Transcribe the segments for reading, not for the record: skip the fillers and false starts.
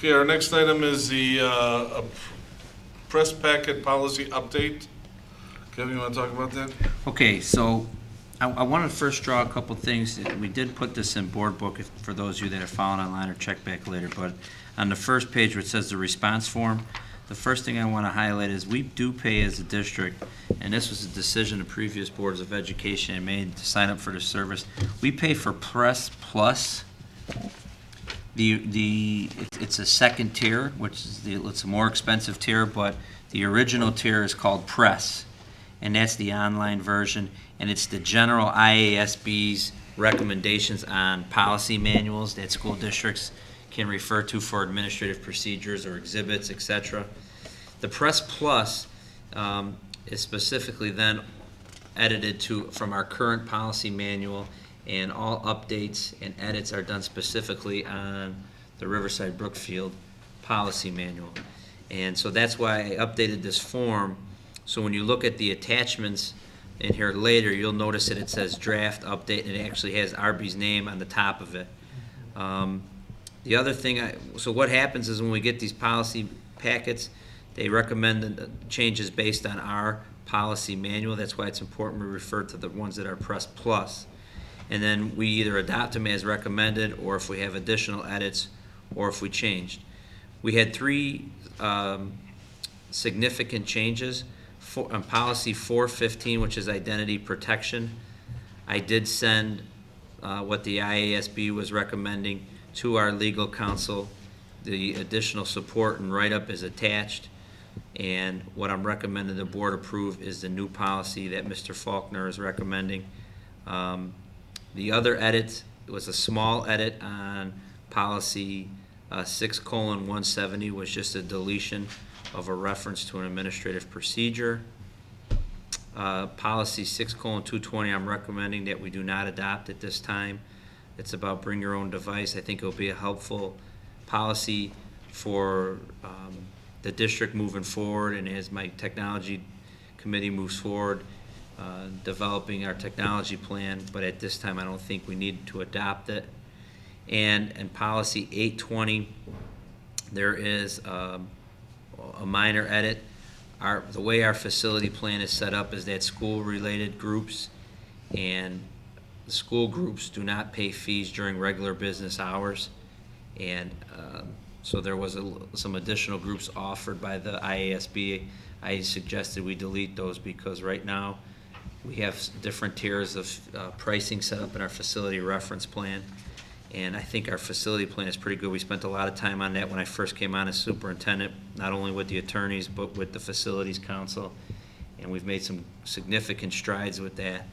Okay, our next item is the press packet policy update. Kevin, you want to talk about that? Okay, so I want to first draw a couple things. We did put this in board book for those of you that are following online or check back later, but on the first page where it says the response form, the first thing I want to highlight is we do pay as a district, and this was a decision the previous boards of education had made to sign up for the service. We pay for Press Plus. It's a second tier, which is it's a more expensive tier, but the original tier is called Press, and that's the online version, and it's the general IASB's recommendations on policy manuals that school districts can refer to for administrative procedures or exhibits, etc. The Press Plus is specifically then edited from our current policy manual, and all updates and edits are done specifically on the Riverside Brookfield policy manual. And so that's why I updated this form. So when you look at the attachments in here later, you'll notice that it says draft update, and it actually has RB's name on the top of it. The other thing, so what happens is when we get these policy packets, they recommend the changes based on our policy manual. That's why it's important we refer to the ones that are Press Plus. And then we either adopt them as recommended, or if we have additional edits, or if we changed. We had three significant changes. On policy 415, which is identity protection, I did send what the IASB was recommending to our legal counsel. The additional support and write-up is attached, and what I'm recommending the board approve is the new policy that Mr. Faulkner is recommending. The other edit was a small edit on policy 6:170, was just a deletion of a reference to an administrative procedure. Policy 6:220, I'm recommending that we do not adopt at this time. It's about bring your own device. I think it'll be a helpful policy for the district moving forward, and as my technology committee moves forward, developing our technology plan, but at this time I don't think we need to adopt it. And policy 820, there is a minor edit. The way our facility plan is set up is that school-related groups and the school groups do not pay fees during regular business hours, and so there was some additional groups offered by the IASB. I suggested we delete those because right now we have different tiers of pricing set up in our facility reference plan, and I think our facility plan is pretty good. We spent a lot of time on that when I first came on as superintendent, not only with the attorneys but with the facilities council, and we've made some significant strides with that,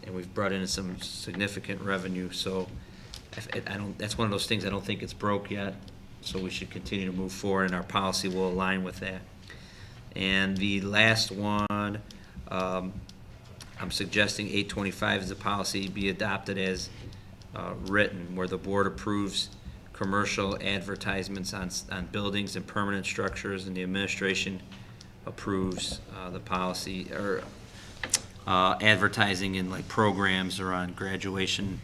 and we've brought in some significant revenue. So that's one of those things I don't think it's broke yet, so we should continue to move forward, and our policy will align with that. And the last one, I'm suggesting 825 as a policy be adopted as written, where the board approves commercial advertisements on buildings and permanent structures, and the administration approves the policy, or advertising in like programs or on graduation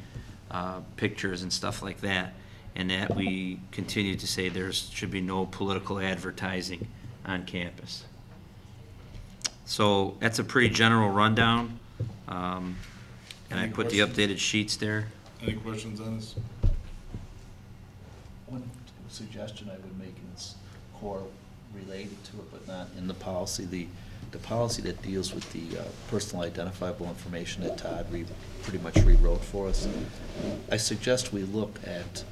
pictures and stuff like that, and that we continue to say there should be no political advertising on campus. So that's a pretty general rundown, and I put the updated sheets there. Any questions on this? One suggestion I would make, and it's core related to it but not in the policy, the policy that deals with the personal identifiable information that Todd pretty much rewrote for us. I suggest we look at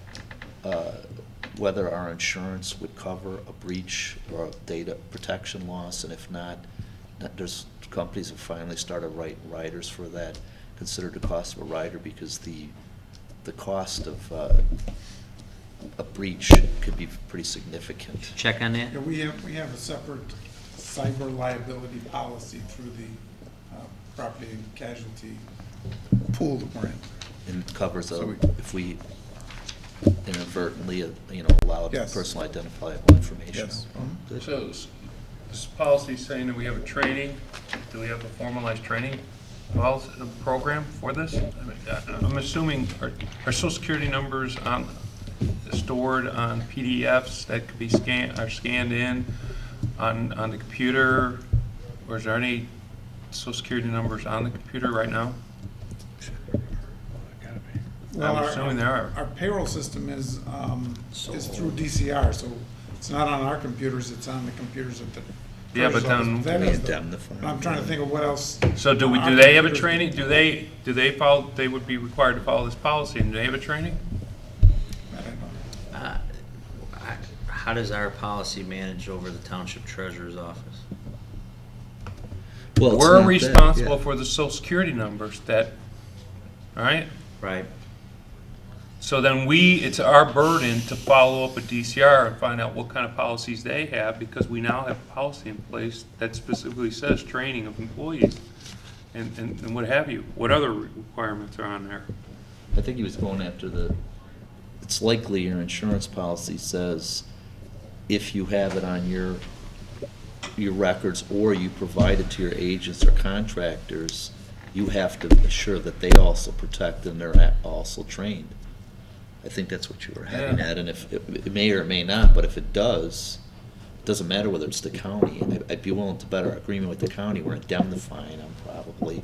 whether our insurance would cover a breach or a data protection loss, and if not, there's companies have finally started writing riders for that, considered the cost of a rider, because the cost of a breach could be pretty significant. Check on that? Yeah, we have a separate cyber liability policy through the property and casualty pool that we're in. And it covers So if we inadvertently, allowed Yes. personal identifiable information. Yes. Good. So this policy saying that we have a training, do we have a formalized training program for this? I mean, I'm assuming, are Social Security numbers on, stored on PDFs that could be scanned in on the computer? Or is there any social security numbers on the computer right now? Well, I'm assuming there are. Our payroll system is through DCR, so it's not on our computers, it's on the computers at the. Yeah, but treasurer's office. then- That We is the- indemnify. I'm trying to think of what else. So do Our they have a computers- training? Do they follow, they would be required to follow this policy, and do they have a training? I don't know. How does our policy manage over the township treasurer's office? Well, it's We're not that, responsible yeah. for the social security numbers that, all right? Right. So then it's our burden to follow up with DCR and find out what kind of policies they have, because we now have a policy in place that specifically says training of employees and what have you. What other requirements are on there? I think he was going after it's likely your insurance policy says if you have it on your records or you provide it to your agents or contractors, you have to assure that they also protect and they're also trained. I think that's what you were heading Yeah. at, and if, it may or it may not, but if it does, it doesn't matter whether it's the county. I'd be willing to better agreement with the county, we're indemnifying them probably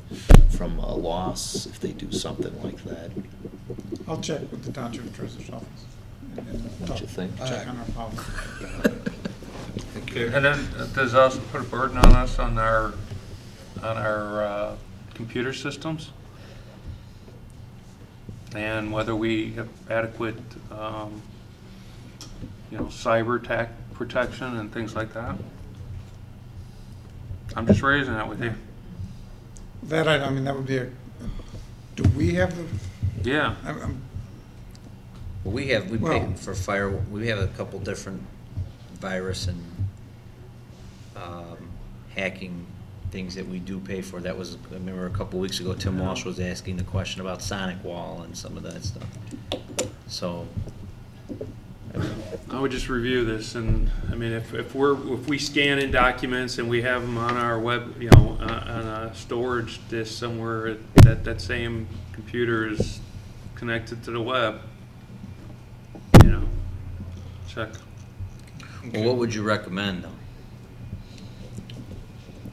from a loss if they do something like that. I'll check with the township treasurer's office. and Don't you think? Check on our policy. Okay. And then does it also put a burden on us on our computer systems? And whether we have adequate, cyber attack protection and things like that? I'm just raising that with you. That, I mean, that would be do we have the, Yeah. I'm- Well, we pay Well- for fire, we have a couple different virus and hacking things that we do pay for. That was, I remember a couple weeks ago, Tim Walsh was asking the question about Sonic Wall and some of that stuff. So, I would just review this, and, I mean, if we scan in documents and we have them on our web, on a storage disk somewhere, that same computer is connected to the web, check. well, what would you recommend though?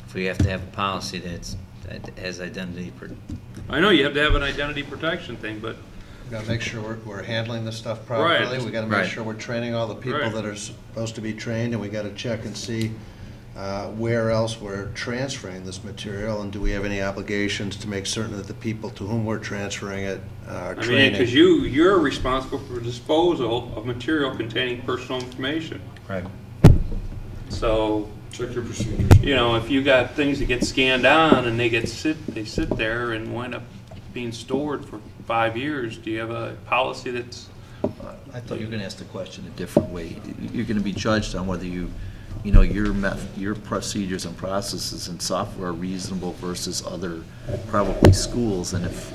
If we have to have a policy that has identity, I know you have to have an identity protection thing, but We gotta make sure we're handling this stuff properly. Right. We gotta Right. make sure we're training all the people Right. that are supposed to be trained, and we gotta check and see where else we're transferring this material, and do we have any obligations to make certain that the people to whom we're transferring it are I mean, training. because you're responsible for disposal of material containing personal information. Right. So, Check your procedures. if you got things that get scanned on and they sit there and wind up being stored for 5 years, do you have a policy that's, I thought you were gonna ask the question a different way. You're gonna be judged on whether your procedures and processes and software are reasonable versus other probably schools, and if,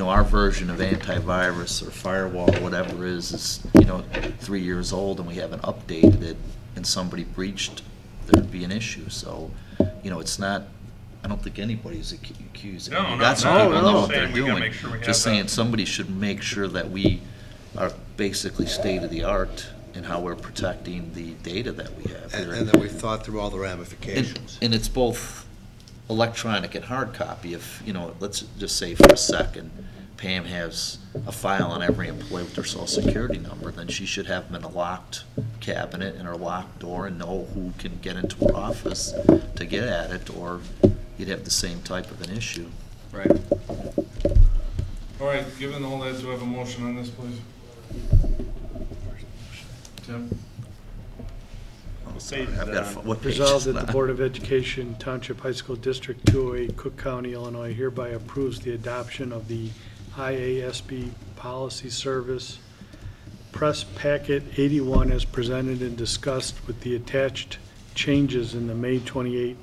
our version of antivirus or firewall, whatever is 3 years old and we haven't updated it and somebody breached, there'd be an issue, so, it's not, I don't think anybody's accusing. No, no, That's no, what people I'm know just what they're saying we gotta doing. make sure we have Just that. saying, somebody should make sure that we are basically state-of-the-art in how we're protecting the data that we have here. And that we've thought through all the ramifications. And it's both electronic and hard copy. If, let's just say for a second, Pam has a file on every employee with their social security number, then she should have them in a locked cabinet in her locked door and know who can get into her office to get at it, or you'd have the same type of an issue. right? All right, given all that, do I have a motion on this, please? Tim? I've got, what page Resolved is that the that? Board of Education, Township High School District 208, Cook County, Illinois hereby approves the adoption of the IASB Policy Service Press Packet 81 as presented and discussed with the attached changes in the May 28,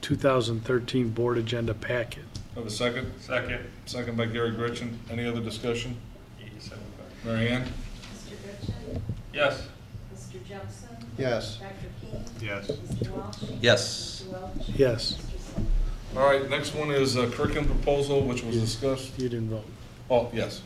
2013 Board Agenda Packet. Have a second? second? Second by Gary Gretchen. Any other discussion? Mary Ann? Mr. Goodchick? Yes. Mr. Jepson? Yes. Dr. King? Yes. Mr. Walsh? Yes. Mr. Welch? Yes. Mr. Singh? All right, next one is a curriculum proposal, which was discussed. You didn't vote. Oh, yes.